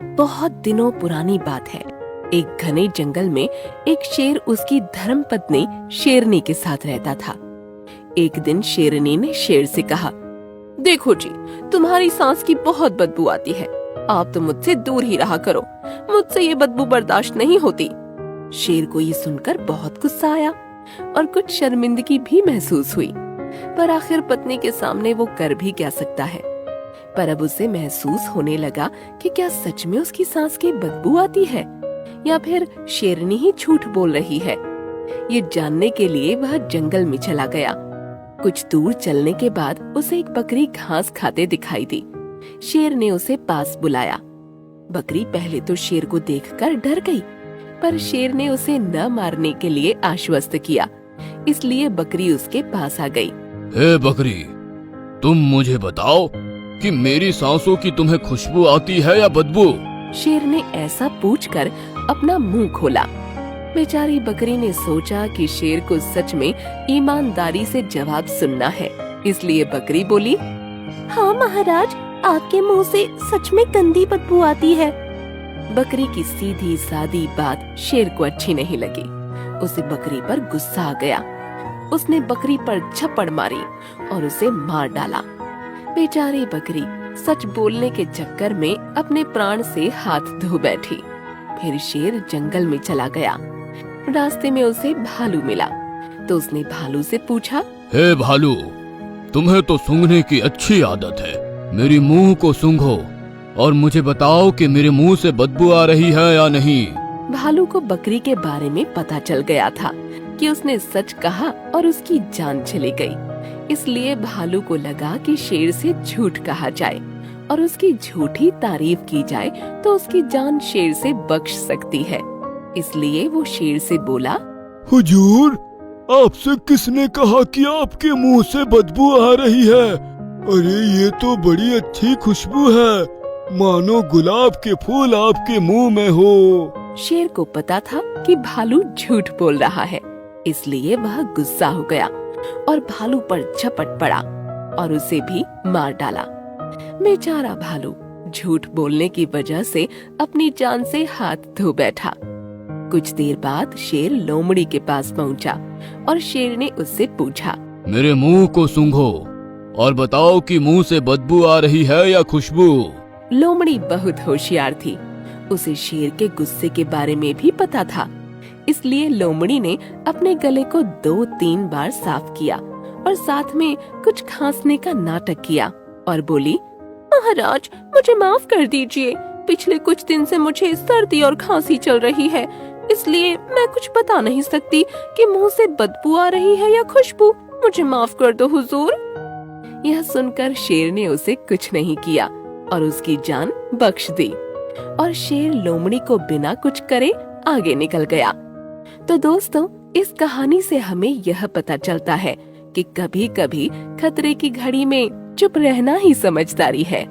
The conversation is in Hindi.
बहुत दिनों पुरानी बात है। एक घने जंगल में एक शेर उसकी धर्मपत्नी शेरनी के साथ रहता था। एक दिन शेरनी ने शेर से कहा, देखो जी, तुम्हारी सांस की बहुत बदबू आती है। आप तो मुझसे दूर ही रहा करो, मुझसे ये बदबू बर्दाश्त नहीं होती। शेर को ये सुनकर बहुत गुस्सा आया और कुछ शर्मिंदगी भी महसूस हुई, पर आखिर पत्नी के सामने वो कर भी क्या सकता है। पर अब उसे महसूस होने लगा कि क्या सच में उसकी सांस की बदबू आती है या फिर शेरनी ही झूठ बोल रही है। ये जानने के लिए वह जंगल में चला गया। कुछ दूर चलने के बाद उसे एक बकरी घास खाते दिखाई दी। शेर ने उसे पास बुलाया। बकरी पहले तो शेर को देखकर डर गई, पर शेर ने उसे न मारने के लिए आश्वस्त किया, इसलिए बकरी उसके पास आ गई। हे बकरी, तुम मुझे बताओ कि मेरी सांसों की तुम्हें खुशबू आती है या बदबू? शेर ने ऐसा पूछकर अपना मुंह खोला। बेचारी बकरी ने सोचा कि शेर को सच में ईमानदारी से जवाब सुनना है, इसलिए बकरी बोली, हाँ महाराज, आपके मुंह से सच में गंदी बदबू आती है। बकरी की सीधी सादी बात शेर को अच्छी नहीं लगी। उसे बकरी पर गुस्सा आ गया। उसने बकरी पर झपड़ मारी और उसे मार डाला। बेचारी बकरी सच बोलने के चक्कर में अपने प्राण से हाथ धो बैठी। फिर शेर जंगल में चला गया। रास्ते में उसे भालू मिला तो उसने भालू से पूछा, हे भालू, तुम्हें तो सूंघने की अच्छी आदत है। मेरी मुंह को सूंघो और मुझे बताओ कि मेरे मुंह से बदबू आ रही है या नहीं। भालू को बकरी के बारे में पता चल गया था कि उसने सच कहा और उसकी जान चली गई। इसलिए भालू को लगा कि शेर से झूठ कहा जाए और उसकी झूठी तारीफ की जाए तो उसकी जान शेर से बख्श सकती है। इसलिए वो शेर से बोला, हुजूर, आपसे किसने कहा कि आपके मुंह से बदबू आ रही है? अरे ये तो बड़ी अच्छी खुशबू है, मानो गुलाब के फूल आपके मुंह में हो। शेर को पता था कि भालू झूठ बोल रहा है, इसलिए वह गुस्सा हो गया और भालू पर झपट पड़ा और उसे भी मार डाला। बेचारा भालू झूठ बोलने की वजह से अपनी जान से हाथ धो बैठा। कुछ देर बाद शेर लोमड़ी के पास पहुंचा और शेर ने उससे पूछा, मेरे मुंह को सूंघो और बताओ कि मुंह से बदबू आ रही है या खुशबू। लोमड़ी बहुत होशियार थी। उसे शेर के गुस्से के बारे में भी पता था, इसलिए लोमड़ी ने अपने गले को 2-3 बार साफ किया और साथ में कुछ खांसने का नाटक किया और बोली, महाराज, मुझे माफ कर दीजिए। पिछले कुछ दिन से मुझे सर्दी और खांसी चल रही है, इसलिए मैं कुछ बता नहीं सकती कि मुंह से बदबू आ रही है या खुशबू। मुझे माफ कर दो हुजूर। यह सुनकर शेर ने उसे कुछ नहीं किया और उसकी जान बख्श दी और शेर लोमड़ी को बिना कुछ करे आगे निकल गया। तो दोस्तों, इस कहानी से हमें यह पता चलता है कि कभी-कभी खतरे की घड़ी में चुप रहना ही समझदारी है।